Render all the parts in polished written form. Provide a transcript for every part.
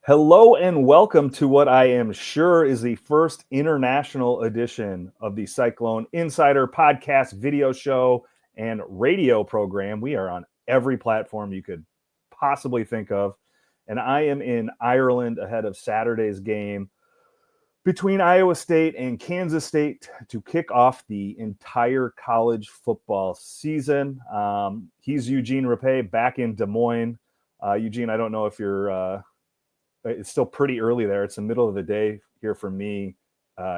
Hello and welcome to what I am sure is the first international edition of the Cyclone Insider Podcast video show and radio program. We are on every platform you could possibly think of. And I am in Ireland ahead of Saturday's game between Iowa State and Kansas State to kick off the entire college football season. He's Eugene Rapé back in Des Moines. Eugene, I don't know if you're... it's still pretty early there. It's the middle of the day here for me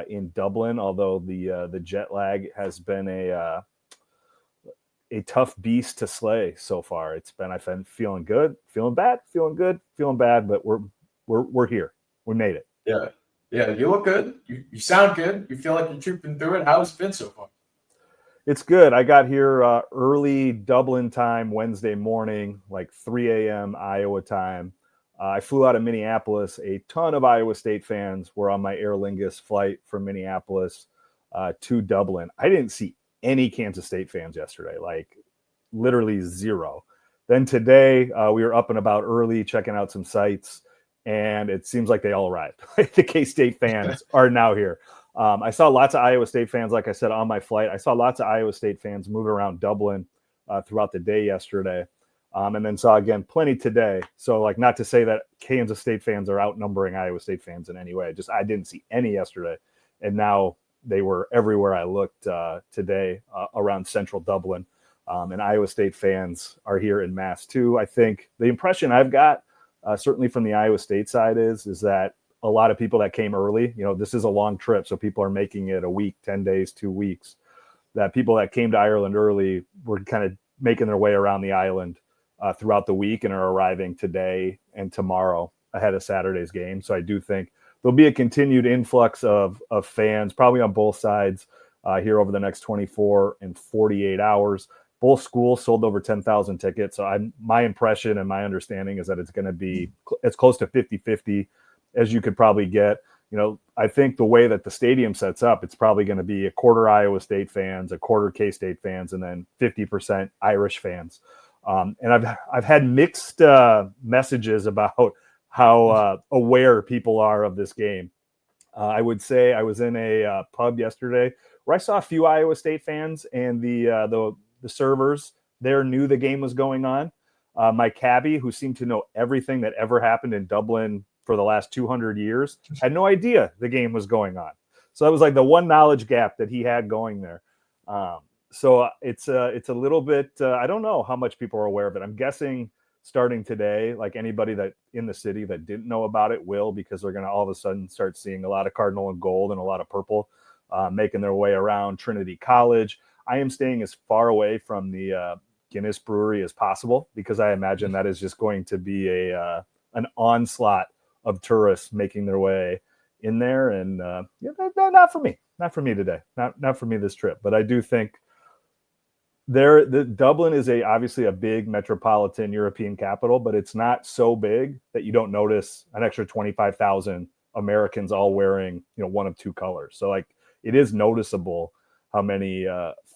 in Dublin, although the jet lag has been a tough beast to slay so far. I've been feeling good, feeling bad, feeling good, feeling bad, but we're here. We made it. Yeah, you look good. You sound good. You feel like you're trooping through it. How's it been so far? It's good. I got here early Dublin time Wednesday morning, like 3 a.m. Iowa time. I flew out of Minneapolis. A ton of Iowa State fans were on my Aer Lingus flight from Minneapolis to Dublin. I didn't see any Kansas State fans yesterday, like literally zero. Then today, we were up and about early, checking out some sites, and it seems like they all arrived. The K-State fans are now here. I saw lots of Iowa State fans, like I said, on my flight. I saw lots of Iowa State fans moving around Dublin throughout the day yesterday. And then saw again plenty today. So like, not to say that Kansas State fans are outnumbering Iowa State fans in any way. Just I didn't see any yesterday, and now they were everywhere I looked today around central Dublin. And Iowa State fans are here in mass too. I think the impression I've got, certainly from the Iowa State side, is that a lot of people that came early. This is a long trip, so people are making it a week, 10 days, 2 weeks. That people that came to Ireland early were kind of making their way around the island throughout the week and are arriving today and tomorrow ahead of Saturday's game. So I do think there'll be a continued influx of fans, probably on both sides here over the next 24 and 48 hours. Both schools sold over 10,000 tickets. So my impression and my understanding is that it's going to be as close to 50-50 as you could probably get. I think the way that the stadium sets up, it's probably going to be a quarter Iowa State fans, a quarter K-State fans, and then 50% Irish fans. And I've had mixed messages about how aware people are of this game. I would say I was in a pub yesterday where I saw a few Iowa State fans, and the servers there knew the game was going on. My cabbie, who seemed to know everything that ever happened in Dublin for the last 200 years, had no idea the game was going on. So that was like the one knowledge gap that he had going there. So it's a little bit, I don't know how much people are aware of it. I'm guessing starting today, like anybody that in the city that didn't know about it will, because they're going to all of a sudden start seeing a lot of cardinal and gold and a lot of purple making their way around Trinity College. I am staying as far away from the Guinness Brewery as possible, because I imagine that is just going to be an onslaught of tourists making their way in there. And not for me today, not for me this trip. But I do think the Dublin is obviously a big metropolitan European capital, but it's not so big that you don't notice an extra 25,000 Americans all wearing, one of two colors. So like, it is noticeable how many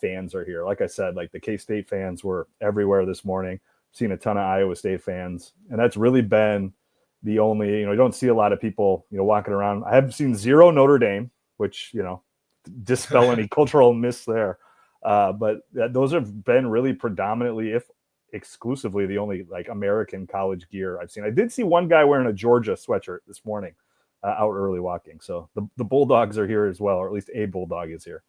fans are here. Like I said, like the K-State fans were everywhere this morning. I've seen a ton of Iowa State fans, and that's really been the only, you don't see a lot of people, walking around. I have seen zero Notre Dame, which, dispel any cultural myths there. But those have been really predominantly, if exclusively, the only like American college gear I've seen. I did see one guy wearing a Georgia sweatshirt this morning out early walking. So the Bulldogs are here as well, or at least a Bulldog is here.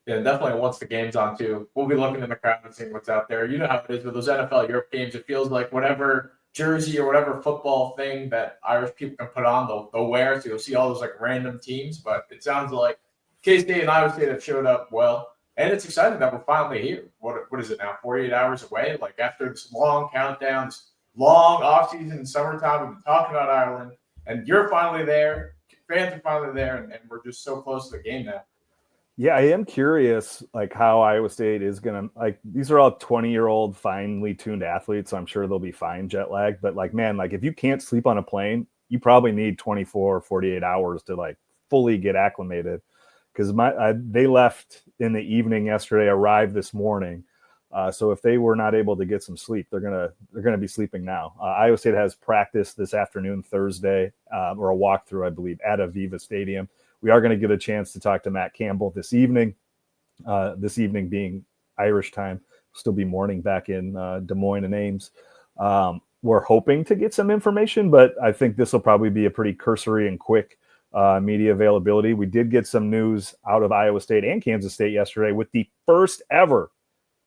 Yeah, definitely once the game's on too, we'll be looking in the crowd and seeing what's out there. You know how it is with those NFL Europe games. It feels like whatever jersey or whatever football thing that Irish people can put on, they'll wear. So you'll see all those like random teams. But it sounds like K-State and Iowa State have showed up well. And it's exciting that we're finally here. What is it now, 48 hours away? Like after this long countdown, this long offseason, summertime, we've been talking about Ireland. And you're finally there. Fans are finally there. And we're just so close to the game now. Yeah, I am curious, like how Iowa State is going to, like, these are all 20-year-old finely tuned athletes. So I'm sure they'll be fine jet lag. But like, man, like if you can't sleep on a plane, you probably need 24, 48 hours to like fully get acclimated. Because they left in the evening yesterday, arrived this morning. So if they were not able to get some sleep, they're gonna be sleeping now. Iowa State has practice this afternoon, Thursday, or a walkthrough, I believe, at Aviva Stadium. We are going to get a chance to talk to Matt Campbell this evening. This evening being Irish time, still be morning back in Des Moines and Ames. We're hoping to get some information, but I think this will probably be a pretty cursory and quick media availability. We did get some news out of Iowa State and Kansas State yesterday with the first ever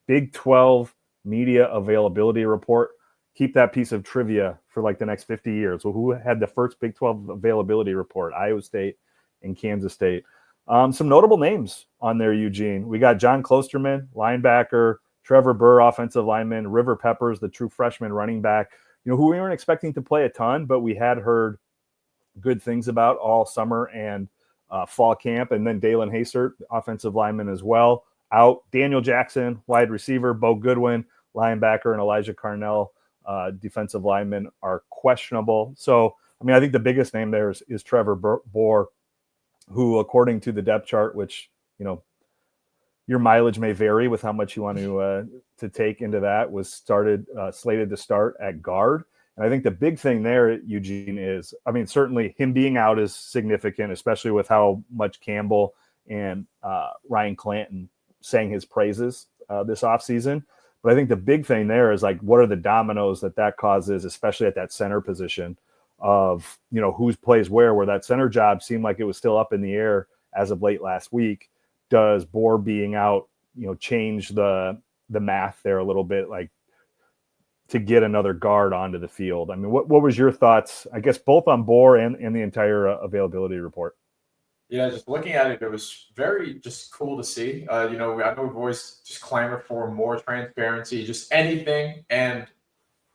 Big 12 media availability report. Keep that piece of trivia for like the next 50 years. So who had the first Big 12 availability report? Iowa State and Kansas State. Some notable names on there, Eugene. We got John Klosterman, linebacker, Trevor Burr, offensive lineman, River Peppers, the true freshman running back, who we weren't expecting to play a ton, but we had heard good things about all summer and fall camp. And then Dalen Haysert, offensive lineman as well, out. Daniel Jackson, wide receiver, Bo Goodwin, linebacker, and Elijah Carnell, defensive lineman, are questionable. So, I think the biggest name there is Trevor Burr, who, according to the depth chart, which, your mileage may vary with how much you want to take into that, was slated to start at guard. And I think the big thing there, Eugene, is, certainly him being out is significant, especially with how much Campbell and Ryan Clanton sang his praises this offseason. But I think the big thing there is, like, what are the dominoes that causes, especially at that center position of, who plays where that center job seemed like it was still up in the air as of late last week. Does Bohr being out, change the math there a little bit, like, to get another guard onto the field? What was your thoughts, I guess, both on Bohr and the entire availability report? Yeah, just looking at it, it was very just cool to see. I know we've always just clamored for more transparency, just anything. And,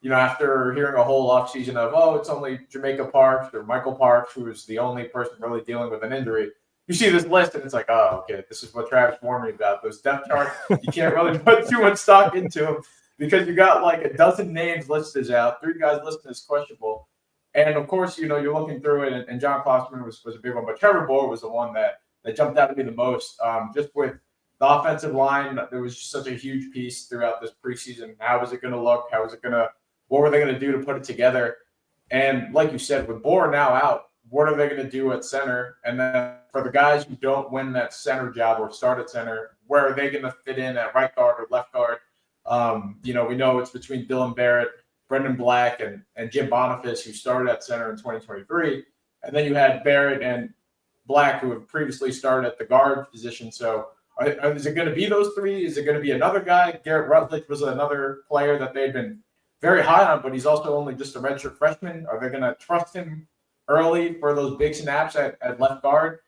after hearing a whole offseason of, it's only Jamaica Parks or Michael Parks, who is the only person really dealing with an injury, you see this list and it's like, oh, okay, this is what Travis warned me about. Those depth charts, you can't really put too much stock into them because you got like a dozen names listed out, 3 guys listed as questionable. And of course, you're looking through it, and John Klosterman was a big one, but Trevor Bohr was the one that jumped out at me the most. Just with the offensive line, there was just such a huge piece throughout this preseason. How was it going to look? What were they going to do to put it together? And like you said, with Bohr now out, what are they going to do at center? And then for the guys who don't win that center job or start at center, where are they going to fit in at right guard or left guard? We know it's between Dylan Barrett, Brendan Black, and Jim Boniface, who started at center in 2023. And then you had Barrett and Black, who have previously started at the guard position. So is it going to be those 3? Is it going to be another guy? Garrett Rutledge was another player that they've been very high on, but he's also only just a redshirt freshman. Are they going to trust him early for those big snaps at left guard?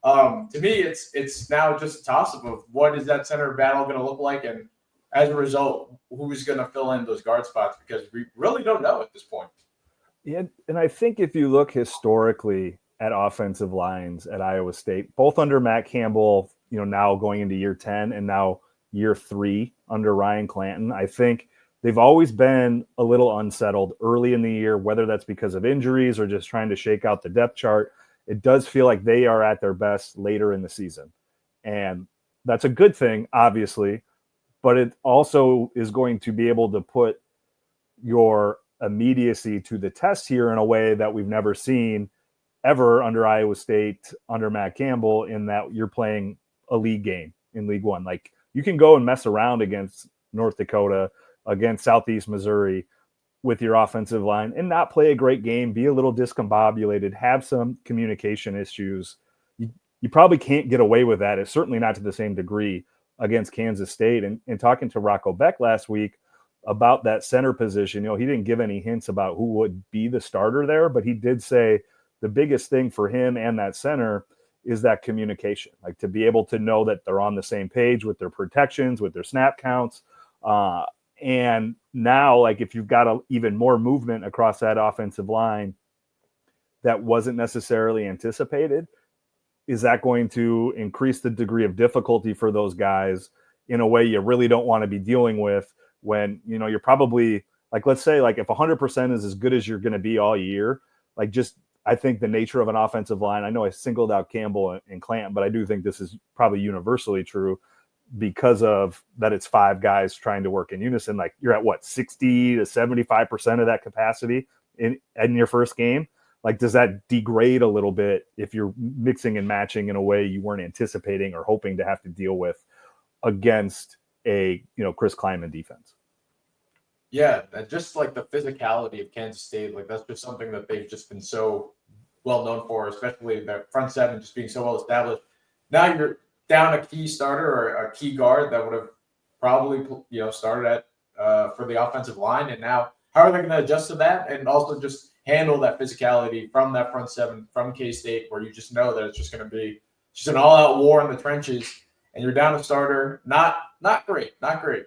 To me, it's now just a toss-up of what is that center battle going to look like, and as a result, who's going to fill in those guard spots, because we really don't know at this point. Yeah, and I think if you look historically at offensive lines at Iowa State, both under Matt Campbell, now going into year 10 and now year 3 under Ryan Clanton, I think they've always been a little unsettled early in the year, whether that's because of injuries or just trying to shake out the depth chart. It does feel like they are at their best later in the season. And that's a good thing, obviously, but it also is going to be able to put your immediacy to the test here in a way that we've never seen ever under Iowa State, under Matt Campbell, in that you're playing a league game in League One. Like, you can go and mess around against North Dakota, against Southeast Missouri with your offensive line and not play a great game, be a little discombobulated, have some communication issues. You probably can't get away with that. It's certainly not to the same degree against Kansas State. And talking to Rocco Beck last week about that center position, he didn't give any hints about who would be the starter there, but he did say the biggest thing for him and that center is that communication, like to be able to know that they're on the same page with their protections, with their snap counts. And now, like, if you've got even more movement across that offensive line that wasn't necessarily anticipated, is that going to increase the degree of difficulty for those guys in a way you really don't want to be dealing with when, you're probably, like, let's say, like, if 100% is as good as you're going to be all year, like, just, I think the nature of an offensive line, I know I singled out Campbell and Clanton, but I do think this is probably universally true. because of that it's five guys trying to work in unison. Like you're at what, 60 to 75% of that capacity in your first game. Like, does that degrade a little bit if you're mixing and matching in a way you weren't anticipating or hoping to have to deal with against a, Chris Kleiman defense? Yeah, just like the physicality of Kansas State, like that's just something that they've just been so well known for, especially their front seven just being so well established. Now you're down a key starter or a key guard that would have probably started at for the offensive line, and now how are they going to adjust to that and also just handle that physicality from that front seven from K-State, where you just know that it's just going to be just an all-out war in the trenches, and you're down a starter. Not great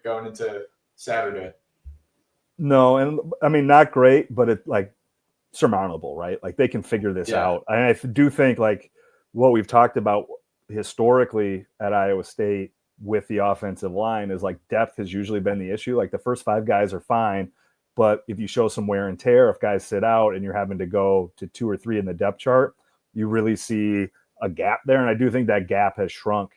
going into Saturday. No, and I mean, not great, but it's like surmountable, right? Like they can figure this out. And I do think like what we've talked about historically at Iowa State with the offensive line is like depth has usually been the issue. Like the first five guys are fine, but if you show some wear and tear, if guys sit out and you're having to go to 2 or 3 in the depth chart, you really see a gap there. And I do think that gap has shrunk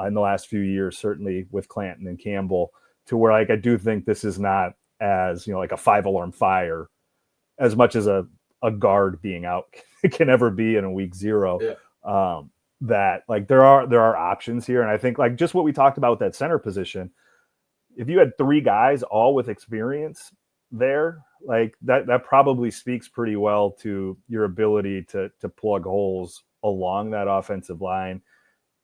in the last few years, certainly with Clanton and Campbell, to where like I do think this is not as like a 5-alarm fire as much as a guard being out can ever be in a week 0. Yeah. That like there are options here. And I think like just what we talked about with that center position, if you had 3 guys all with experience there, like that probably speaks pretty well to your ability to plug holes along that offensive line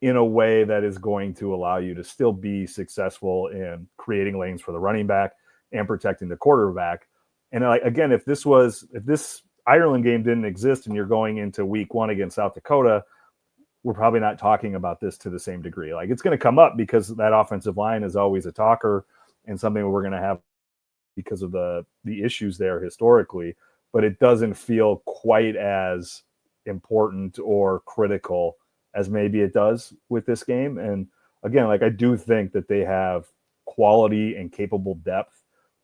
in a way that is going to allow you to still be successful in creating lanes for the running back and protecting the quarterback. And like, again, if this Ireland game didn't exist and you're going into week 1 against South Dakota, we're probably not talking about this to the same degree. Like it's going to come up because that offensive line is always a talker and something we're going to have because of the issues there historically, but it doesn't feel quite as important or critical as maybe it does with this game. And again, like I do think that they have quality and capable depth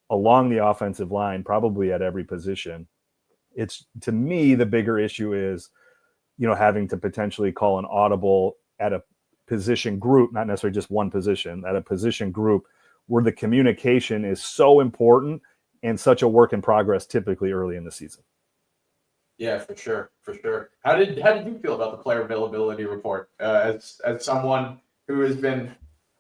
along the offensive line, probably at every position. It's, to me, the bigger issue is, having to potentially call an audible at a position group, not necessarily just one position, at a position group where the communication is so important and such a work in progress typically early in the season. Yeah, for sure. How did you feel about the player availability report as someone who has been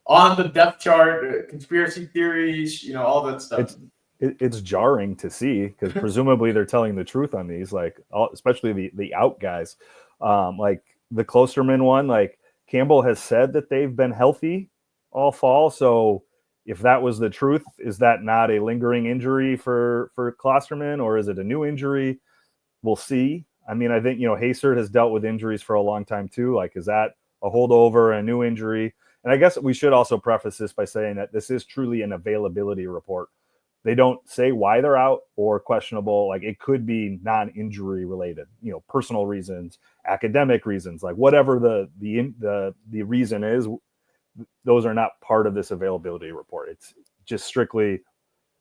on the depth chart, conspiracy theories, all that stuff? It's jarring to see because presumably they're telling the truth on these, like especially the out guys, like the Klosterman one. Like Campbell has said that they've been healthy all fall. So if that was the truth, is that not a lingering injury for Klosterman, or is it a new injury? We'll see. I mean, I think, Haysert has dealt with injuries for a long time too. Like, is that a holdover, a new injury? And I guess we should also preface this by saying that this is truly an availability report. They don't say why they're out or questionable. Like it could be non-injury related, personal reasons, academic reasons, like whatever the reason is, those are not part of this availability report. It's just strictly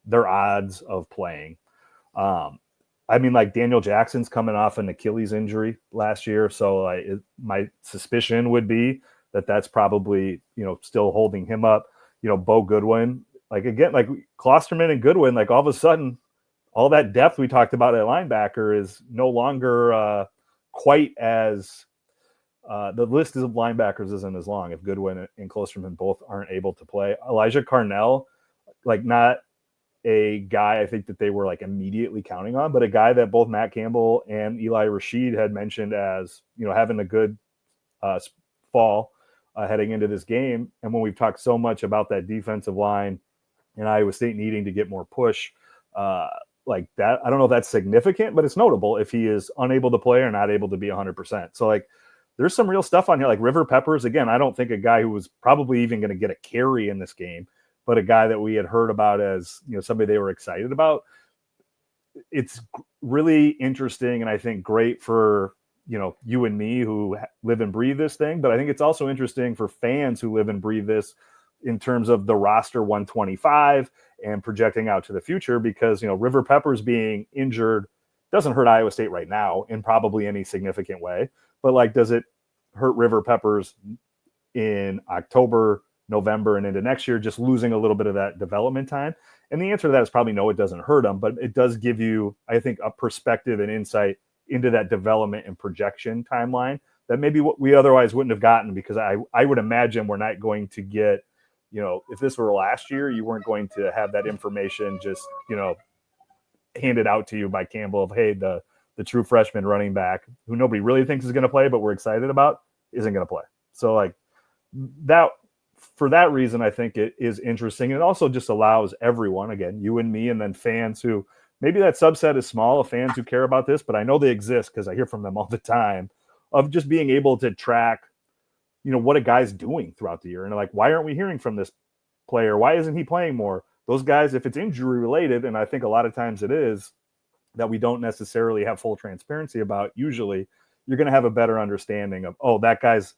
their odds of playing. I mean, like Daniel Jackson's coming off an Achilles injury last year. So my suspicion would be that that's probably, still holding him up. Bo Goodwin, like again, like Klosterman and Goodwin, like all of a sudden, all that depth we talked about at linebacker is no longer quite as the list of linebackers isn't as long if Goodwin and Klosterman both aren't able to play. Elijah Carnell, like not a guy I think that they were like immediately counting on, but a guy that both Matt Campbell and Eli Rashid had mentioned as, having a good fall heading into this game. And when we've talked so much about that defensive line and Iowa State needing to get more push like that, I don't know if that's significant, but it's notable if he is unable to play or not able to be 100%. So like there's some real stuff on here, like River Peppers. Again, I don't think a guy who was probably even going to get a carry in this game, but a guy that we had heard about as, somebody they were excited about. It's really interesting. And I think great for, you and me who live and breathe this thing. But I think it's also interesting for fans who live and breathe this in terms of the roster 125 and projecting out to the future, because, River Peppers being injured doesn't hurt Iowa State right now in probably any significant way. But like, does it hurt River Peppers in October, November and into next year, just losing a little bit of that development time? And the answer to that is probably no, it doesn't hurt them, but it does give you, I think, a perspective and insight into that development and projection timeline that maybe what we otherwise wouldn't have gotten, because I would imagine we're not going to get, if this were last year, you weren't going to have that information just, handed out to you by Campbell of, hey, the true freshman running back who nobody really thinks is going to play, but we're excited about, isn't going to play. So like that, for that reason, I think it is interesting. It also just allows everyone, again, you and me, and then fans who maybe that subset is small of fans who care about this, but I know they exist because I hear from them all the time, of just being able to track, what a guy's doing throughout the year. And like, why aren't we hearing from this player? Why isn't he playing more? Those guys, if it's injury related, and I think a lot of times it is, that we don't necessarily have full transparency about, usually you're going to have a better understanding of, oh, that guy's,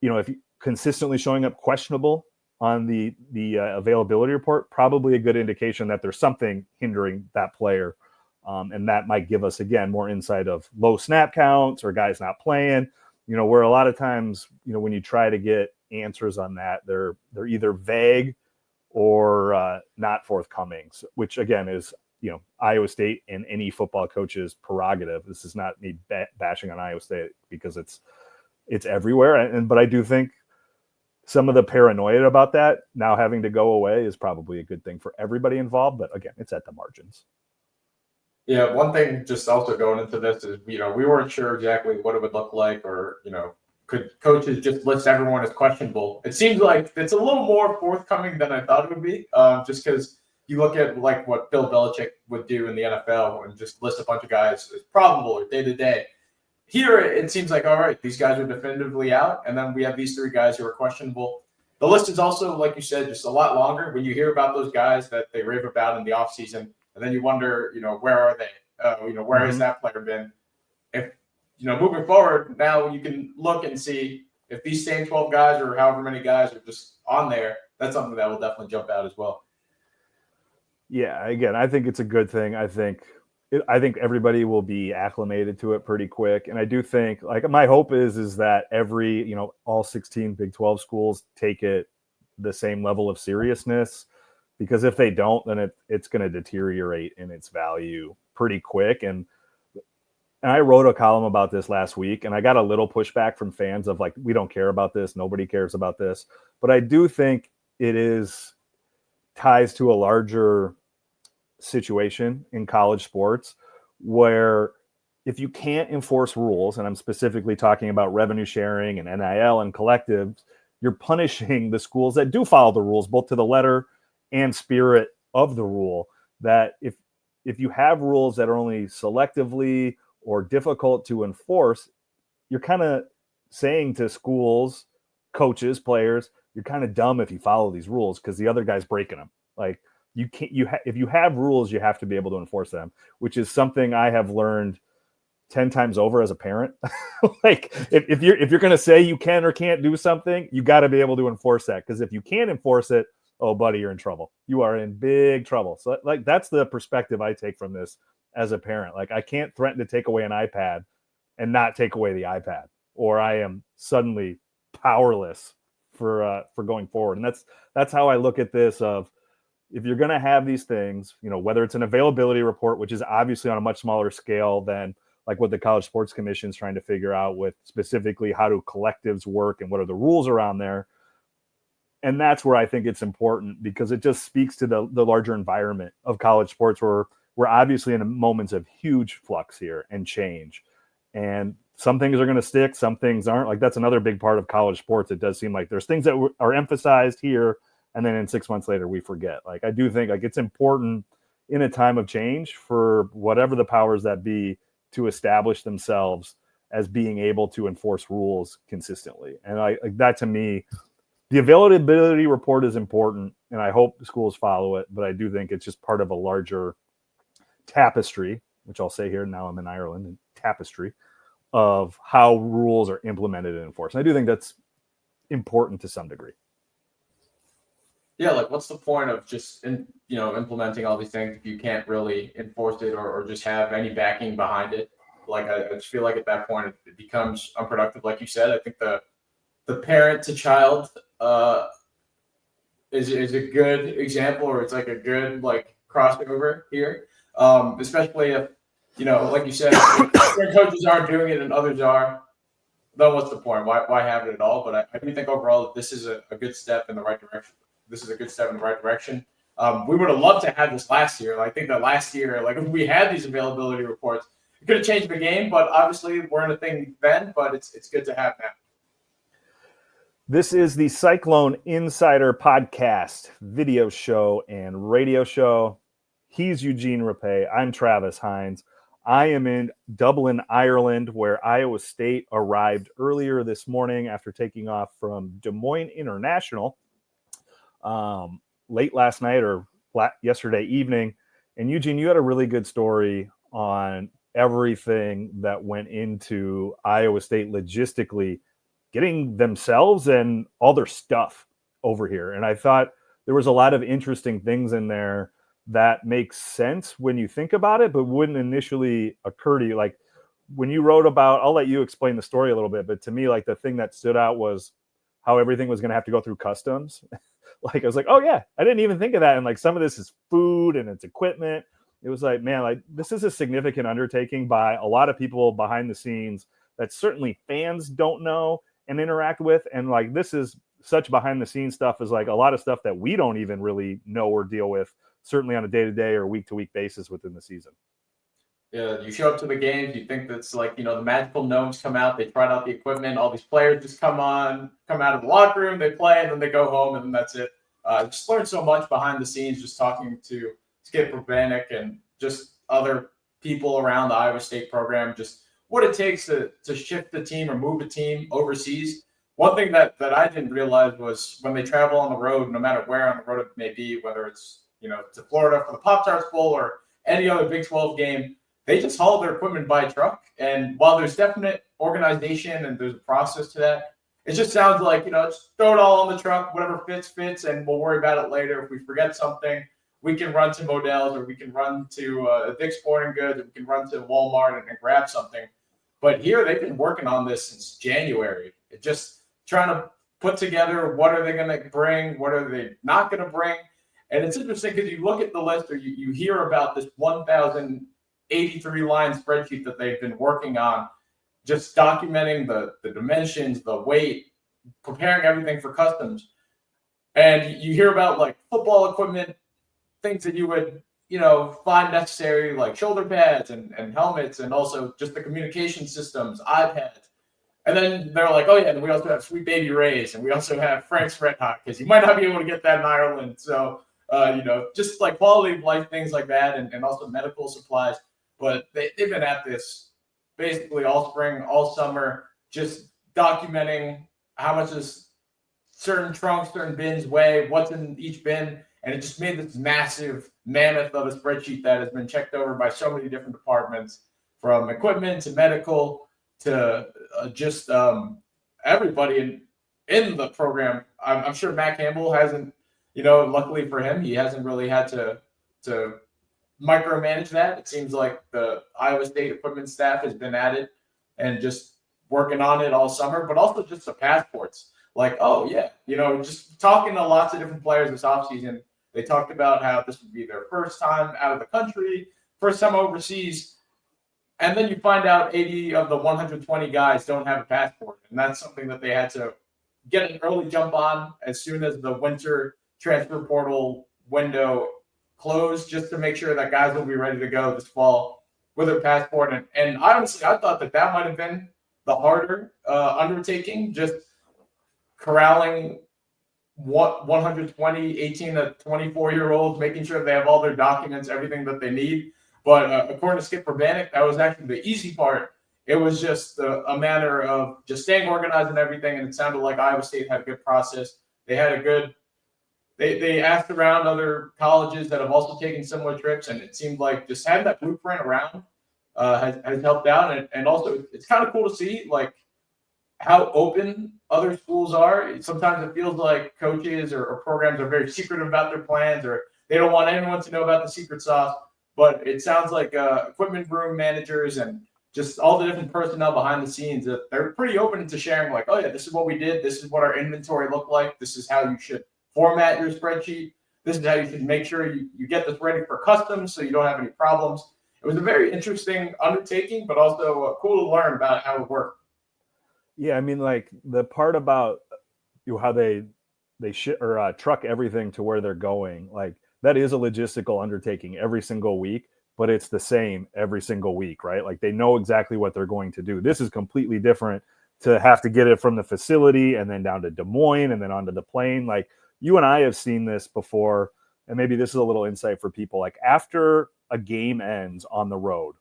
if you consistently showing up questionable on the availability report, probably a good indication that there's something hindering that player. And that might give us, again, more insight of low snap counts or guys not playing, where a lot of times, when you try to get answers on that, they're either vague or not forthcoming, which again is, Iowa State and any football coach's prerogative. This is not me bashing on Iowa State because it's everywhere. But I do think some of the paranoia about that now having to go away is probably a good thing for everybody involved. But again, it's at the margins. Yeah, one thing just also going into this is, we weren't sure exactly what it would look like, or, could coaches just list everyone as questionable? It seems like it's a little more forthcoming than I thought it would be, just because you look at like what Bill Belichick would do in the NFL and just list a bunch of guys as probable or day-to-day. Here, it seems like, all right, these guys are definitively out, and then we have these three guys who are questionable. The list is also, like you said, just a lot longer. When you hear about those guys that they rave about in the offseason, and then you wonder, where are they? Where has that player been? If, moving forward, now you can look and see if these same 12 guys or however many guys are just on there. That's something that will definitely jump out as well. Yeah, again, I think it's a good thing. I think everybody will be acclimated to it pretty quick. And I do think, like, my hope is that every, all 16 Big 12 schools take it the same level of seriousness, because if they don't, then it's going to deteriorate in its value pretty quick. And I wrote a column about this last week, and I got a little pushback from fans of like, we don't care about this. Nobody cares about this. But I do think it ties to a larger situation in college sports where if you can't enforce rules, and I'm specifically talking about revenue sharing and NIL and collectives, you're punishing the schools that do follow the rules, both to the letter and spirit of the rule. That if you have rules that are only selectively or difficult to enforce, you're kind of saying to schools, coaches, players, you're kind of dumb if you follow these rules because the other guy's breaking them. Like, you can't. If you have rules, you have to be able to enforce them, which is something I have learned 10 times over as a parent. Like, if you're going to say you can or can't do something, you got to be able to enforce that. Because if you can't enforce it, oh, buddy, you're in trouble. You are in big trouble. So, like, that's the perspective I take from this as a parent. Like, I can't threaten to take away an iPad and not take away the iPad, or I am suddenly powerless for going forward. And that's how I look at this. Of, if you're going to have these things, whether it's an availability report, which is obviously on a much smaller scale than like what the College Sports Commission is trying to figure out with specifically how do collectives work and what are the rules around there. And that's where I think it's important, because it just speaks to the larger environment of college sports, where we're obviously in moments of huge flux here and change. And some things are going to stick, some things aren't. Like, that's another big part of college sports. It does seem like there's things that are emphasized here, and then in 6 months later, we forget. Like, I do think, like, it's important in a time of change for whatever the powers that be to establish themselves as being able to enforce rules consistently. And like that, to me, the availability report is important, and I hope the schools follow it. But I do think it's just part of a larger tapestry, which I'll say here, now I'm in Ireland, and tapestry of how rules are implemented and enforced. And I do think that's important to some degree. Yeah, like, what's the point of just implementing all these things if you can't really enforce it or just have any backing behind it? Like, I just feel like at that point it becomes unproductive. Like you said, I think the parent to child is a good example, or it's like a good like crossover here. Especially if, like you said, if certain coaches aren't doing it and others are, then what's the point? Why have it at all? But I do think overall that this is a good step in the right direction. This is a good step in the right direction. We would have loved to have this last year. I think that last year, like if we had these availability reports, it could have changed the game. But obviously, weren't a thing then. But it's good to have now. This is the Cyclone Insider Podcast, video show and radio show. He's Eugene Rapay. I'm Travis Hines. I am in Dublin, Ireland, where Iowa State arrived earlier this morning after taking off from Des Moines International late last night or yesterday evening. And Eugene, you had a really good story on everything that went into Iowa State logistically getting themselves and all their stuff over here. And I thought there was a lot of interesting things in there that makes sense when you think about it, but wouldn't initially occur to you. Like when you wrote about, I'll let you explain the story a little bit, but to me, like the thing that stood out was how everything was going to have to go through customs. Like I was like, oh yeah, I didn't even think of that. And like some of this is food and it's equipment. It was like, man, like this is a significant undertaking by a lot of people behind the scenes that certainly fans don't know and interact with. And like, this is such behind the scenes stuff, is like a lot of stuff that we don't even really know or deal with, certainly on a day-to-day or week-to-week basis within the season. Yeah, you show up to the games, you think that's like, the magical gnomes come out, they tried out the equipment, all these players just come out of the locker room, they play, and then they go home, and then that's it. Just learned so much behind the scenes, just talking to Skip Urbanek and just other people around the Iowa State program, just what it takes to shift the team or move a team overseas. One thing that I didn't realize was when they travel on the road, no matter where on the road it may be, whether it's, to Florida for the Pop-Tarts Bowl or any other Big 12 game, they just haul their equipment by truck. And while there's definite organization and there's a process to that, it just sounds like, just throw it all on the truck, whatever fits, and we'll worry about it later. If we forget something, we can run to Modell's, or we can run to Dick's Sporting Goods, or we can run to Walmart and grab something. But here they've been working on this since January. It just trying to put together what are they going to bring, what are they not going to bring. And it's interesting because you look at the list, or you hear about this 1,083-line spreadsheet that they've been working on, just documenting the dimensions, the weight, preparing everything for customs. And you hear about like football equipment, things that you would, find necessary, like shoulder pads and helmets, and also just the communication systems, iPads. And then they're like, oh yeah, and we also have Sweet Baby Ray's, and we also have Frank's Red Hot, because you might not be able to get that in Ireland. So, just like quality of life, things like that, and also medical supplies. But they've been at this basically all spring, all summer, just documenting how much this certain trunks, certain bins weigh, what's in each bin. And it just made this massive mammoth of a spreadsheet that has been checked over by so many different departments, from equipment to medical to just everybody in the program. I'm sure Matt Campbell hasn't, luckily for him, he hasn't really had to micromanage that. It seems like the Iowa State equipment staff has been at it and just working on it all summer, but also just the passports. Like, oh yeah, just talking to lots of different players this offseason. They talked about how this would be their first time out of the country, first time overseas. And then you find out 80 of the 120 guys don't have a passport. And that's something that they had to get an early jump on as soon as the winter transfer portal window closed, just to make sure that guys will be ready to go this fall with their passport. And honestly, I thought that might have been the harder undertaking, just corralling 120 18 to 24-year-olds, making sure they have all their documents, everything that they need. But according to Skip Urbanek, that was actually the easy part. It was just a matter of just staying organized and everything. And it sounded like Iowa State had a good process. They had they asked around other colleges that have also taken similar trips. And it seemed like just having that blueprint around has helped out. And also it's kind of cool to see like how open other schools are. Sometimes it feels like coaches or programs are very secretive about their plans, or they don't want anyone to know about the secret sauce. But it sounds like equipment room managers and just all the different personnel behind the scenes, that they're pretty open to sharing like, oh yeah, this is what we did. This is what our inventory looked like. This is how you should format your spreadsheet. This is how you should make sure you get this ready for customs so you don't have any problems. It was a very interesting undertaking, but also cool to learn about how it worked. Yeah, I mean, like the part about how they truck everything to where they're going, like that is a logistical undertaking every single week, but it's the same every single week, right? Like they know exactly what they're going to do. This is completely different to have to get it from the facility and then down to Des Moines and then onto the plane. Like you and I have seen this before, and maybe this is a little insight for people. Like after a game ends on the road,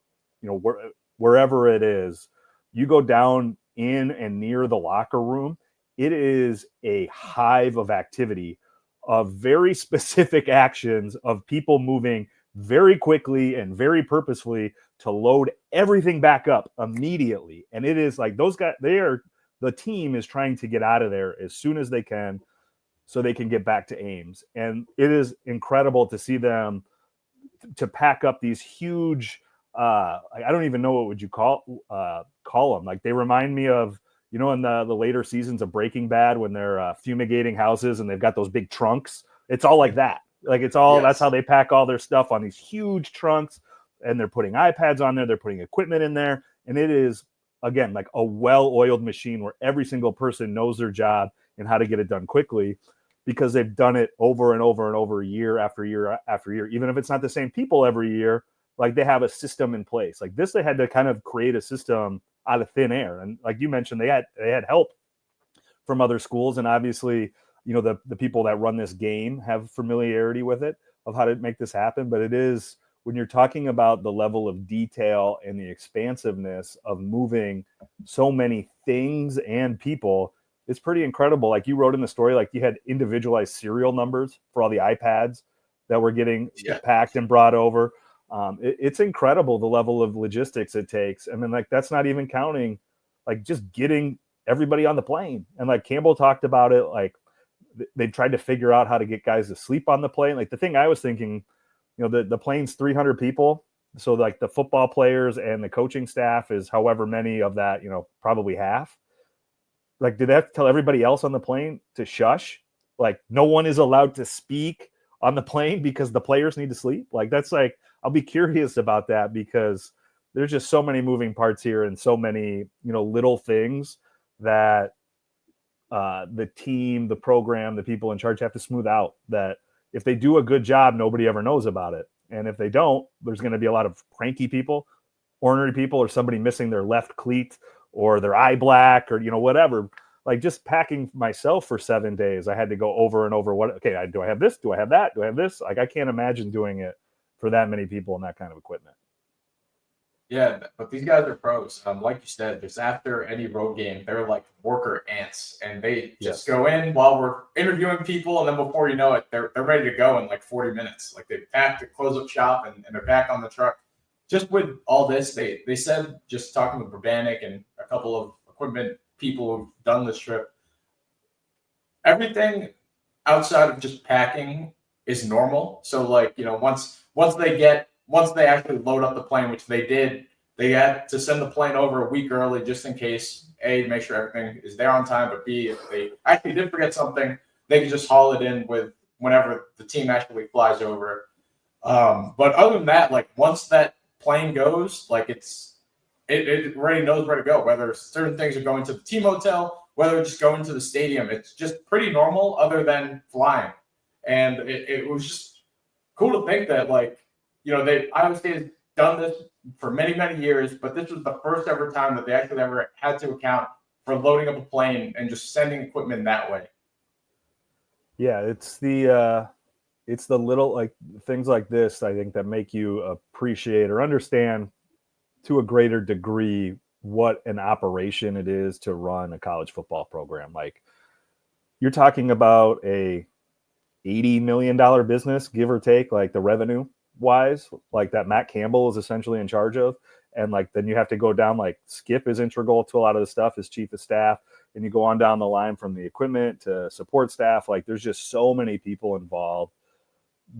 wherever it is, you go down in and near the locker room, it is a hive of activity, of very specific actions of people moving very quickly and very purposefully to load everything back up immediately. And it is like those guys, the team is trying to get out of there as soon as they can so they can get back to Ames. And it is incredible to see them to pack up these huge, I don't even know what would you call them. Like they remind me of, in the later seasons of Breaking Bad when they're fumigating houses and they've got those big trunks. It's all like that. Like it's all, That's how they pack all their stuff on these huge trunks, and they're putting iPads on there. They're putting equipment in there. And it is, again, like a well-oiled machine where every single person knows their job and how to get it done quickly, because they've done it over and over and over, year after year after year. Even if it's not the same people every year, like they have a system in place. Like this, they had to kind of create a system out of thin air. And like you mentioned, they had help from other schools. And obviously, the people that run this game have familiarity with it, of how to make this happen. But it is, when you're talking about the level of detail and the expansiveness of moving so many things and people, it's pretty incredible. Like you wrote in the story, like you had individualized serial numbers for all the iPads that were getting packed and brought over. It's incredible the level of logistics it takes. I mean, like that's not even counting like just getting everybody on the plane. And like Campbell talked about it, like they tried to figure out how to get guys to sleep on the plane. Like the thing I was thinking, the plane's 300 people. So like the football players and the coaching staff is however many of that, probably half. Like, did they have to tell everybody else on the plane to shush? Like no one is allowed to speak on the plane because the players need to sleep. Like that's like, I'll be curious about that, because there's just so many moving parts here and so many, little things that the team, the program, the people in charge have to smooth out, that if they do a good job, nobody ever knows about it. And if they don't, there's going to be a lot of cranky people, ornery people, or somebody missing their left cleat or their eye black or, whatever. Like just packing myself for 7 days, I had to go over and over do I have this? Do I have that? Do I have this? Like, I can't imagine doing it for that many people and that kind of equipment. Yeah, but these guys are pros. Like you said, just after any road game, they're like worker ants, and they just go in while we're interviewing people, and then before you know it, they're ready to go in like 40 minutes. Like they pack to close up shop, and they're back on the truck. Just with all this, they said, just talking with Urbanik and a couple of equipment people who've done this trip, everything outside of just packing is normal. So like, once they actually load up the plane, which they did, they had to send the plane over a week early just in case, A, to make sure everything is there on time, but B, if they actually did forget something, they could just haul it in with whenever the team actually flies over. But other than that, like once that plane goes, like it already knows where to go, whether certain things are going to the team hotel, whether it's just going to the stadium. It's just pretty normal other than flying. And it was just cool to think that, like, Iowa State has done this for many, many years, but this was the first ever time that they actually ever had to account for loading up a plane and just sending equipment that way. Yeah, it's the little like things like this, I think, that make you appreciate or understand to a greater degree what an operation it is to run a college football program. Like you're talking about a $80 million business, give or take, like the revenue wise, like that Matt Campbell is essentially in charge of. And like, then you have to go down, like Skip is integral to a lot of the stuff as chief of staff. And you go on down the line from the equipment to support staff. Like there's just so many people involved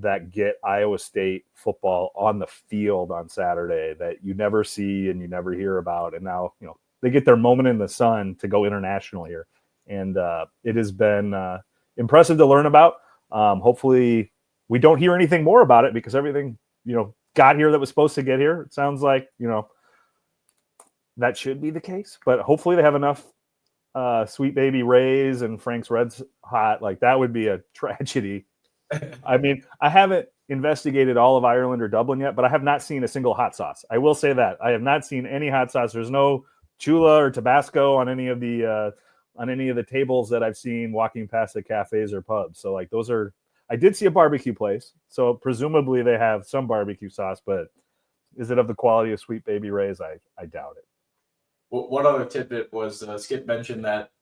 that get Iowa State football on the field on Saturday that you never see and you never hear about. And now, they get their moment in the sun to go international here. And it has been impressive to learn about. Hopefully we don't hear anything more about it because everything, got here that was supposed to get here. It sounds like, that should be the case, but hopefully they have enough Sweet Baby Rays and Frank's Reds Hot. Like, that would be a tragedy. I mean, I haven't investigated all of Ireland or Dublin yet, but I have not seen a single hot sauce. I will say that I have not seen any hot sauce. There's no Chula or Tabasco on any of the tables that I've seen walking past the cafes or pubs. So like I did see a barbecue place, so presumably they have some barbecue sauce, but is it of the quality of Sweet Baby Ray's? I doubt it. One other tidbit was Skip mentioned that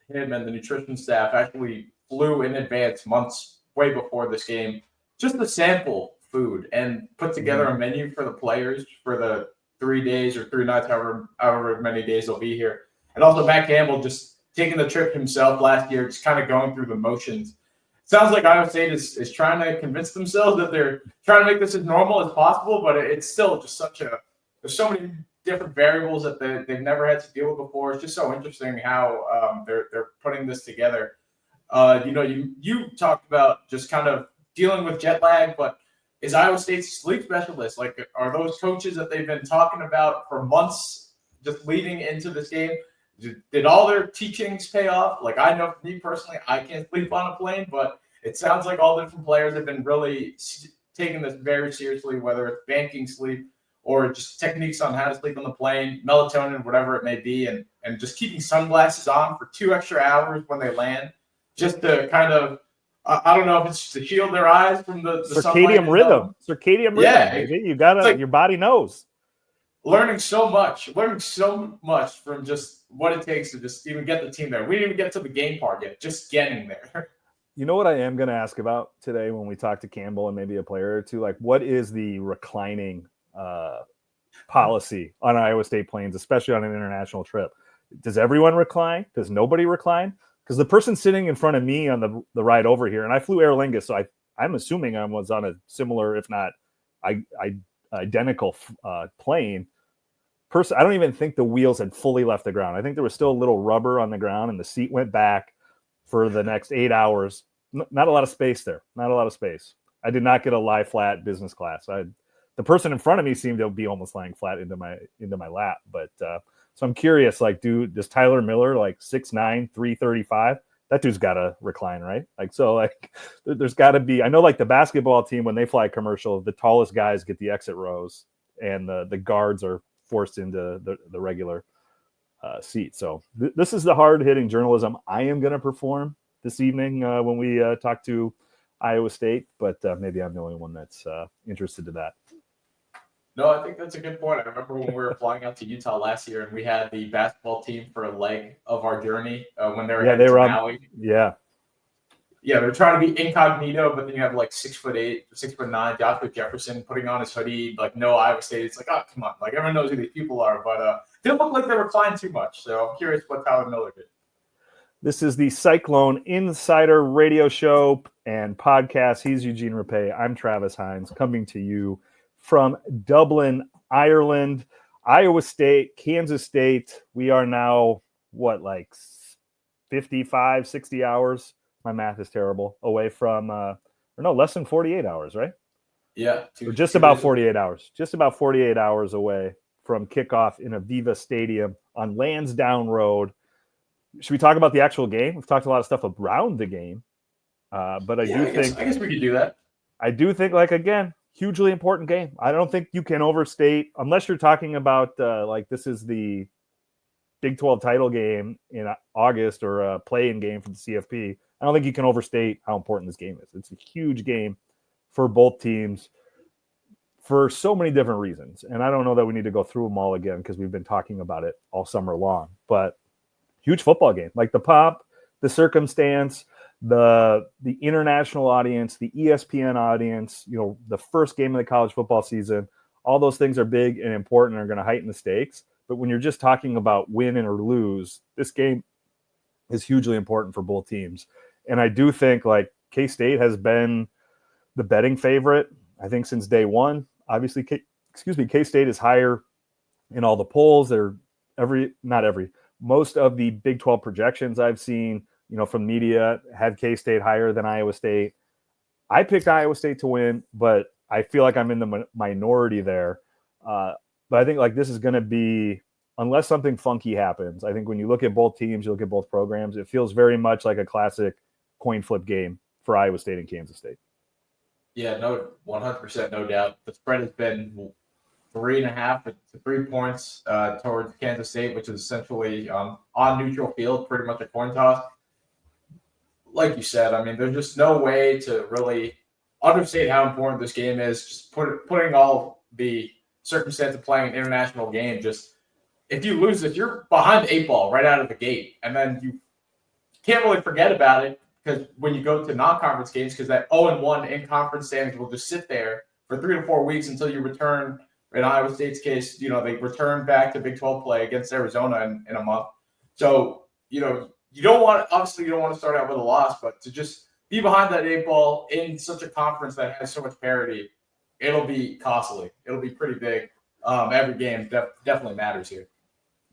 him and the nutrition staff actually flew in advance, months way before this game, just to sample food and put together a menu for the players for the 3 days or 3 nights, however many days they'll be here. And also Matt Campbell just taking the trip himself last year, just kind of going through the motions. Sounds like Iowa State is trying to convince themselves that they're trying to make this as normal as possible, but it's still just there's so many different variables that they've never had to deal with before. It's just so interesting how they're putting this together. You talked about just kind of dealing with jet lag, but is Iowa State's sleep specialist, like, are those coaches that they've been talking about for months just leading into this game, did all their teachings pay off? Like, I know for me personally, I can't sleep on a plane, but it sounds like all the different players have been really taking this very seriously, whether it's banking sleep or just techniques on how to sleep on the plane, melatonin, whatever it may be, and just keeping sunglasses on for 2 extra hours when they land, just to kind of, I don't know if it's to shield their eyes from the circadian rhythm. Circadian rhythm. Yeah, You gotta, like, your body knows. Learning so much from just what it takes to just even get the team there. We didn't even get to the game part yet, just getting there. You know what I am going to ask about today when we talk to Campbell and maybe a player or two? Like, what is the reclining policy on Iowa State planes, especially on an international trip? Does everyone recline? Does nobody recline? Because the person sitting in front of me on the ride over here, and I flew Aer Lingus, so I'm assuming I was on a similar, if not identical plane. I don't even think the wheels had fully left the ground. I think there was still a little rubber on the ground, and the seat went back for the next 8 hours. Not a lot of space there. Not a lot of space. I did not get a lie flat business class. The person in front of me seemed to be almost lying flat into my lap. But so I'm curious, like, does Tyler Miller, like 6'9", 335? That dude's got to recline, right? Like, so, like, there's got to be. I know, like, the basketball team, when they fly commercial, the tallest guys get the exit rows, and the guards are forced into the regular seat. So this is the hard-hitting journalism I am going to perform this evening when we talk to Iowa State, but maybe I'm the only one that's interested in that. No, I think that's a good point. I remember when we were flying out to Utah last year, and we had the basketball team for a leg of our journey when they were heading to Maui. Yeah, they're trying to be incognito, but then you have like 6'8", 6'9", Joshua Jefferson putting on his hoodie, like, no Iowa State. It's like, oh, come on. Like, everyone knows who these people are, but didn't look like they reclined too much. So I'm curious what Tyler Miller did. This is the Cyclone Insider radio show and podcast. He's Eugene Rapay. I'm Travis Hines, coming to you from Dublin, Ireland. Iowa State, Kansas State. We are now, like 55, 60 hours? My math is terrible. Away from, less than 48 hours, right? Yeah. Just about 48 hours. Just about 48 hours away from kickoff in Aviva Stadium on Lansdowne Road. Should we talk about the actual game? We've talked a lot of stuff around the game, but I guess we could do that. I do think, like, again, hugely important game. I don't think you can overstate, unless you're talking about like this is the Big 12 title game in August or a play-in game for the CFP. I don't think you can overstate how important this game is. It's a huge game for both teams for so many different reasons. And I don't know that we need to go through them all again because we've been talking about it all summer long. But huge football game. Like the pop, the circumstance, the international audience, the ESPN audience, the first game of the college football season, all those things are big and important and are going to heighten the stakes. But when you're just talking about win or lose, this game is hugely important for both teams. And I do think, like, K-State has been the betting favorite, I think, since day one. Obviously, K-State is higher in all the polls. They're most of the Big 12 projections I've seen, from media, had K-State higher than Iowa State. I picked Iowa State to win, but I feel like I'm in the minority there. But I think like this is going to be, unless something funky happens, I think when you look at both teams, you look at both programs, it feels very much like a classic coin flip game for Iowa State and Kansas State. Yeah, no, 100%, no doubt. The spread has been 3.5 to 3 points towards Kansas State, which is essentially on neutral field, pretty much a coin toss. Like you said, I mean, there's just no way to really understate how important this game is. Just putting all the circumstance of playing an international game, just if you lose this, you're behind the 8 ball right out of the gate. And then you can't really forget about it because when you go to non-conference games, because that 0-1 in conference standings will just sit there for 3 to 4 weeks until you return. In Iowa State's case, they return back to Big 12 play against Arizona in a month. So, you don't want to start out with a loss, but to just be behind that 8 ball in such a conference that has so much parity, it'll be costly. It'll be pretty big. Every game definitely matters here.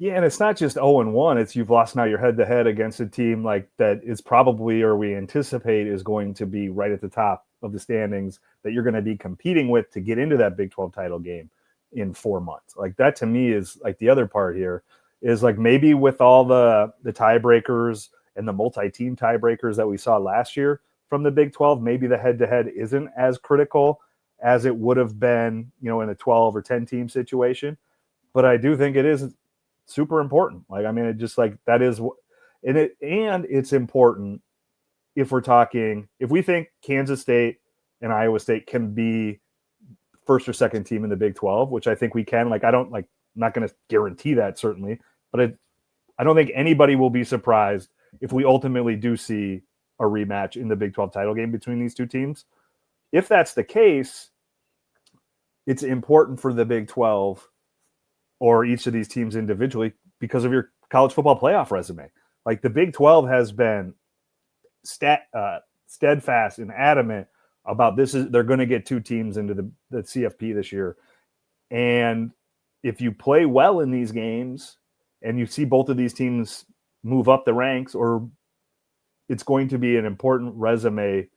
Yeah, and it's not just 0-1. It's you've lost now your head-to-head against a team like that is probably, or we anticipate is going to be right at the top of the standings that you're going to be competing with to get into that Big 12 title game in 4 months. Like that to me is like the other part here is like maybe with all the tiebreakers and the multi-team tiebreakers that we saw last year from the Big 12, maybe the head-to-head isn't as critical as it would have been, in a 12 or 10 team situation. But I do think it is super important. Like, I mean, it just like that is, and it's important if we think Kansas State and Iowa State can be first or second team in the Big 12, which I think we can. Like, I'm not going to guarantee that certainly, but I don't think anybody will be surprised if we ultimately do see a rematch in the Big 12 title game between these two teams. If that's the case, it's important for the Big 12 or each of these teams individually because of your college football playoff resume. Like the Big 12 has been steadfast and adamant about they're going to get 2 teams into the CFP this year. And if you play well in these games and you see both of these teams move up the ranks, or it's going to be an important resume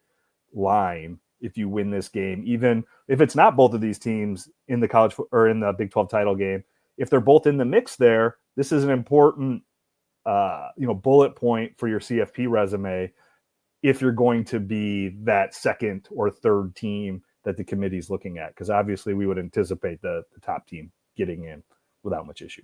line if you win this game, even if it's not both of these teams in the college or in the Big 12 title game. If they're both in the mix there, this is an important bullet point for your CFP resume if you're going to be that second or third team that the committee's looking at, because obviously we would anticipate the top team getting in without much issue.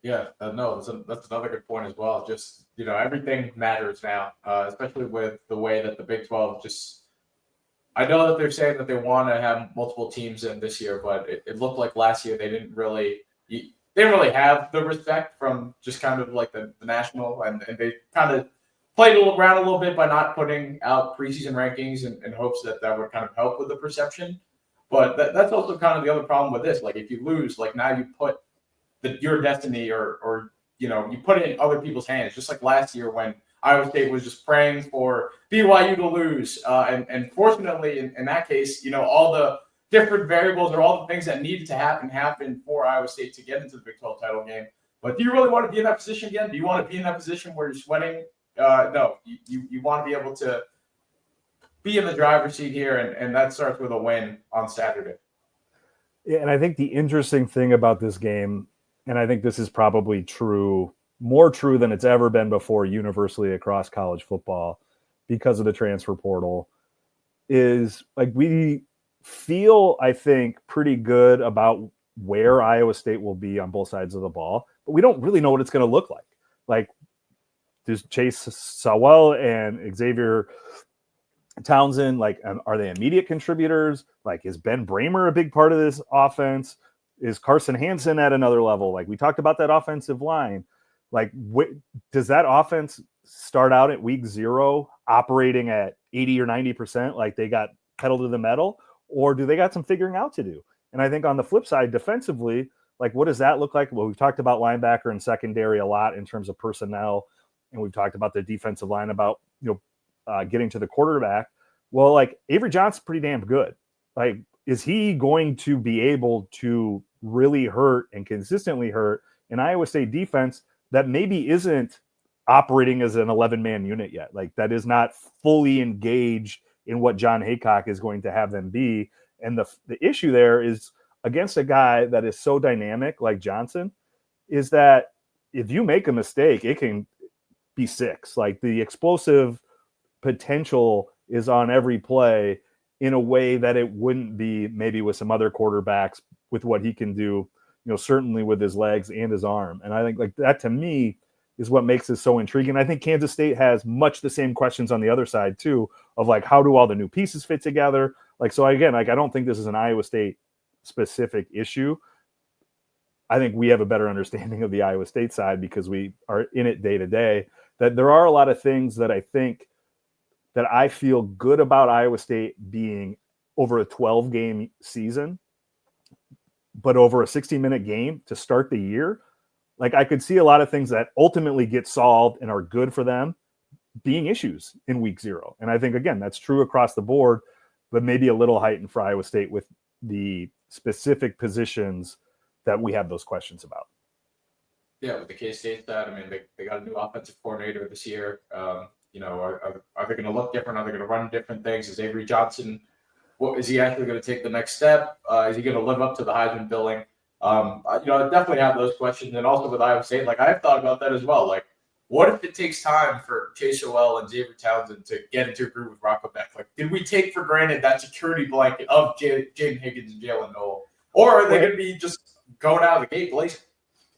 Yeah, no, that's another good point as well. Just, everything matters now, especially with the way that the Big 12 just – I know that they're saying that they want to have multiple teams in this year, but it looked like last year they didn't really have the respect from just kind of like the national, and they kind of played around a little bit by not putting out preseason rankings in hopes that would kind of help with the perception. But that's also kind of the other problem with this. Like if you lose, like now you put your destiny or you put it in other people's hands, just like last year when Iowa State was just praying for BYU to lose. And fortunately, in that case, all the different variables or all the things that needed to happen for Iowa State to get into the Big 12 title game. But do you really want to be in that position again? Do you want to be in that position where you're sweating? No, you want to be able to be in the driver's seat here, and that starts with a win on Saturday. Yeah, and I think the interesting thing about this game, and I think this is probably more true than it's ever been before universally across college football because of the transfer portal, is like we feel, I think, pretty good about where Iowa State will be on both sides of the ball, but we don't really know what it's going to look like. Like, does Chase Sowell and Xavier Townsend, like, are they immediate contributors? Like, is Ben Bramer a big part of this offense? Is Carson Hansen at another level? Like, we talked about that offensive line. Like, does that offense start out at week 0 operating at 80 or 90%, like they got pedal to the metal, or do they got some figuring out to do? And I think on the flip side, defensively, like, what does that look like? Well, we've talked about linebacker and secondary a lot in terms of personnel, and we've talked about the defensive line about, getting to the quarterback. Well, like, Avery Johnson's pretty damn good. Like, is he going to be able to really hurt and consistently hurt an Iowa State defense that maybe isn't operating as an 11-man unit yet. Like that is not fully engaged in what John Haycock is going to have them be. And the issue there is against a guy that is so dynamic like Johnson is that if you make a mistake, it can be 6. Like the explosive potential is on every play in a way that it wouldn't be maybe with some other quarterbacks with what he can do, certainly with his legs and his arm. And I think like that to me is what makes this so intriguing. I think Kansas State has much the same questions on the other side too, of like, how do all the new pieces fit together? Like, so again, like, I don't think this is an Iowa State specific issue. I think we have a better understanding of the Iowa State side because we are in it day to day, that there are a lot of things that I think that I feel good about Iowa State being over a 12-game season, but over a 60-minute game to start the year. Like I could see a lot of things that ultimately get solved and are good for them being issues in week 0. And I think, again, that's true across the board, but maybe a little heightened for Iowa State with the specific positions that we have those questions about. Yeah, with the K-State side, I mean, they got a new offensive coordinator this year. Are they going to look different? Are they going to run different things? Is Avery Johnson, is he actually going to take the next step? Is he going to live up to the Heisman billing? I definitely have those questions. And also with Iowa State, like I've thought about that as well. Like, what if it takes time for Chase Owell and Xavier Townsend to get into a group with Rocco Beck? Like, did we take for granted that security blanket of Jaden Higgins and Jalen Noel? Or are they going to be just going out of the gate blazing?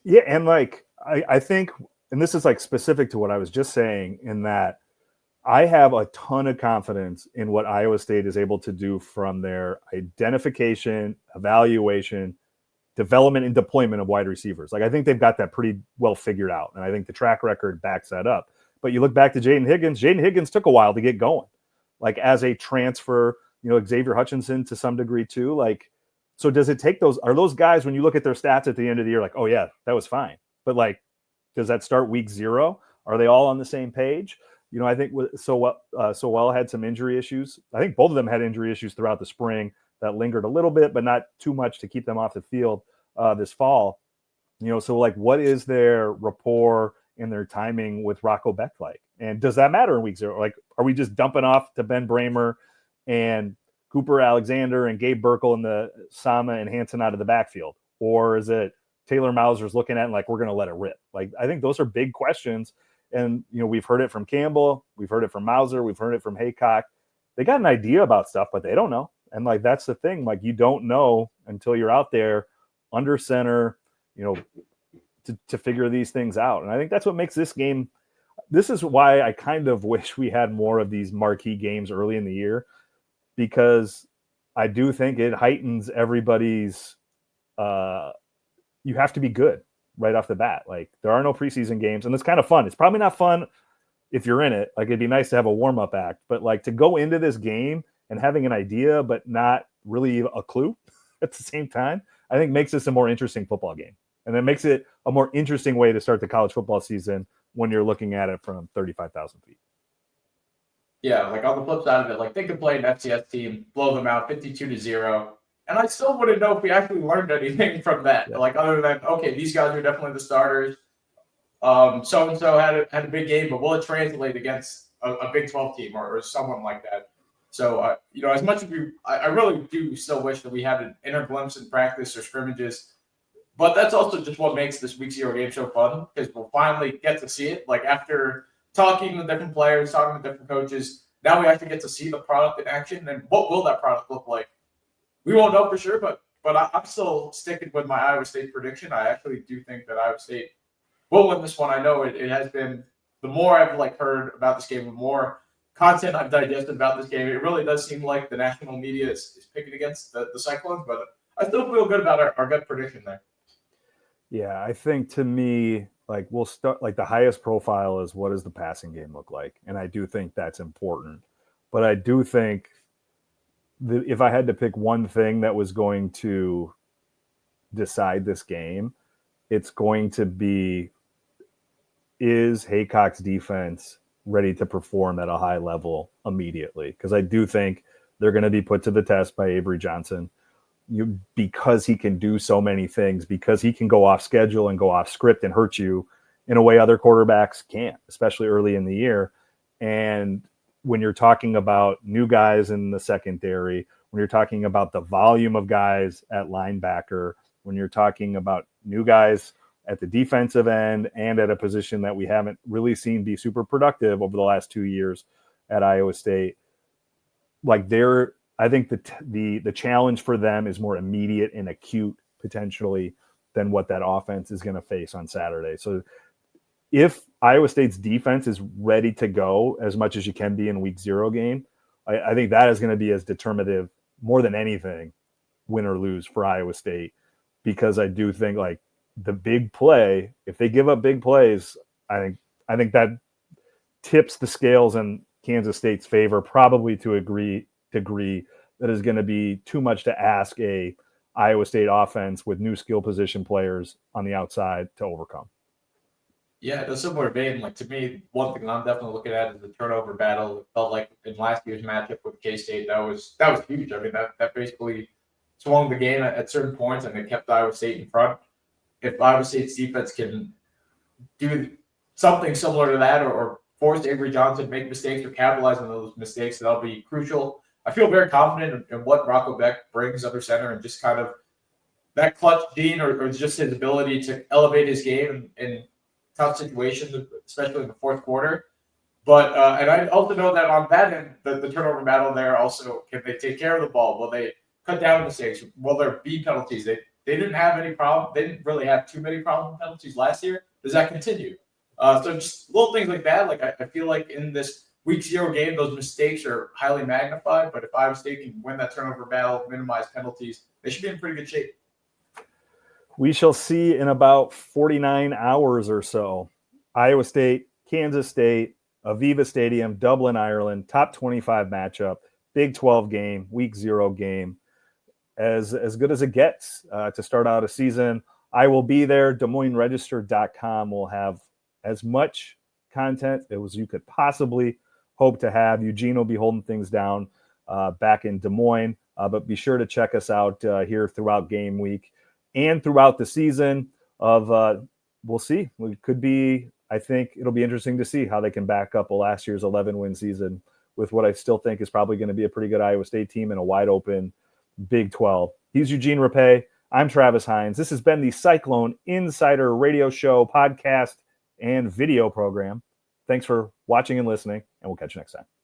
Yeah, and like I think, and this is like specific to what I was just saying, in that I have a ton of confidence in what Iowa State is able to do from their identification, evaluation, development, and deployment of wide receivers. Like I think they've got that pretty well figured out, and I think the track record backs that up. But you look back to Jaden Higgins took a while to get going, like as a transfer. Xavier Hutchinson to some degree too. Like, so does it take are those guys, when you look at their stats at the end of the year, like, oh yeah, that was fine, but like, does that start week 0? Are they all on the same page? I think Sowell had some injury issues. I think both of them had injury issues throughout the spring that lingered a little bit, but not too much to keep them off the field this fall. So like, what is their rapport and their timing with Rocco Beck like? And does that matter in week 0? Like, are we just dumping off to Ben Bramer and Cooper Alexander and Gabe Burkle and the Sama and Hansen out of the backfield? Or is it Taylor Mauser's looking at it like, we're going to let it rip? Like, I think those are big questions. And, we've heard it from Campbell. We've heard it from Mauser. We've heard it from Haycock. They got an idea about stuff, but they don't know. And like, that's the thing. Like, you don't know until you're out there under center, to figure these things out. And I think that's what makes this game. This is why I kind of wish we had more of these marquee games early in the year, because I do think it heightens everybody's, you have to be good right off the bat. Like, there are no preseason games, and it's kind of fun. It's probably not fun if you're in it. Like, it'd be nice to have a warm-up act, but like, to go into this game and having an idea, but not really a clue at the same time, I think makes this a more interesting football game. And it makes it a more interesting way to start the college football season when you're looking at it from 35,000 feet. Yeah, like on the flip side of it, like they could play an FCS team, blow them out 52-0. And I still wouldn't know if we actually learned anything from that. Yeah. Like, other than, okay, these guys are definitely the starters. So-and-so had a big game, but will it translate against a Big 12 team or someone like that? So, as much as I really do still wish that we had an inner glimpse in practice or scrimmages. But that's also just what makes this Week 0 game so fun, because we'll finally get to see it. Like, after talking to different players, talking to different coaches, now we actually get to see the product in action. And what will that product look like? We won't know for sure, but I'm still sticking with my Iowa State prediction. I actually do think that Iowa State will win this one. I know it has been, the more I've heard about this game, the more content I've digested about this game, it really does seem like the national media is picking against the Cyclones, but I still feel good about our gut prediction there. Yeah, I think, to me, like, we'll start, like, the highest profile is, what does the passing game look like? And I do think that's important. But I do think that if I had to pick one thing that was going to decide this game, it's going to be, is Haycock's defense ready to perform at a high level immediately? Because I do think they're going to be put to the test by Avery Johnson. Because he can do so many things, because he can go off schedule and go off script and hurt you in a way other quarterbacks can't, especially early in the year. And when you're talking about new guys in the secondary, when you're talking about the volume of guys at linebacker, when you're talking about new guys at the defensive end and at a position that we haven't really seen be super productive over the last 2 years at Iowa State, like I think the challenge for them is more immediate and acute potentially than what that offense is going to face on Saturday. So if Iowa State's defense is ready to go as much as you can be in week 0 game, I think that is going to be as determinative more than anything, win or lose for Iowa State, because I do think like the big play, if they give up big plays, I think that tips the scales in Kansas State's favor, probably to a degree that is going to be too much to ask a Iowa State offense with new skill position players on the outside to overcome. Yeah, in a similar vein, like to me, one thing I'm definitely looking at is the turnover battle. It felt like in last year's matchup with K-State, that was huge. I mean, that basically swung the game at certain points, and it kept Iowa State in front. If Iowa State's defense can do something similar to that, or force Avery Johnson to make mistakes or capitalize on those mistakes, that'll be crucial. I feel very confident in what Rocco Beck brings under center, and just kind of that clutch gene, or just his ability to elevate his game in tough situations, especially in the fourth quarter. But and I also know that on that end, the turnover battle there also, can they take care of the ball? Will they cut down mistakes? Will there be penalties? They didn't have any problem. They didn't really have too many problem penalties last year. Does that continue? So just little things like that. Like I feel like in this week 0 game, those mistakes are highly magnified. But if Iowa State can win that turnover battle, minimize penalties, they should be in pretty good shape. We shall see in about 49 hours or so. Iowa State, Kansas State, Aviva Stadium, Dublin, Ireland, top 25 matchup, Big 12 game, week 0 game. As good as it gets to start out a season. I will be there. DesMoinesRegister.com will have as much content as you could possibly hope to have. Eugene will be holding things down back in Des Moines, but be sure to check us out here throughout game week and throughout the season we'll see. I think it'll be interesting to see how they can back up a last year's 11-win season with what I still think is probably going to be a pretty good Iowa State team in a wide open Big 12. He's Eugene Rapay. I'm Travis Hines. This has been the Cyclone Insider radio show, podcast, and video program. Thanks for watching and listening, and we'll catch you next time.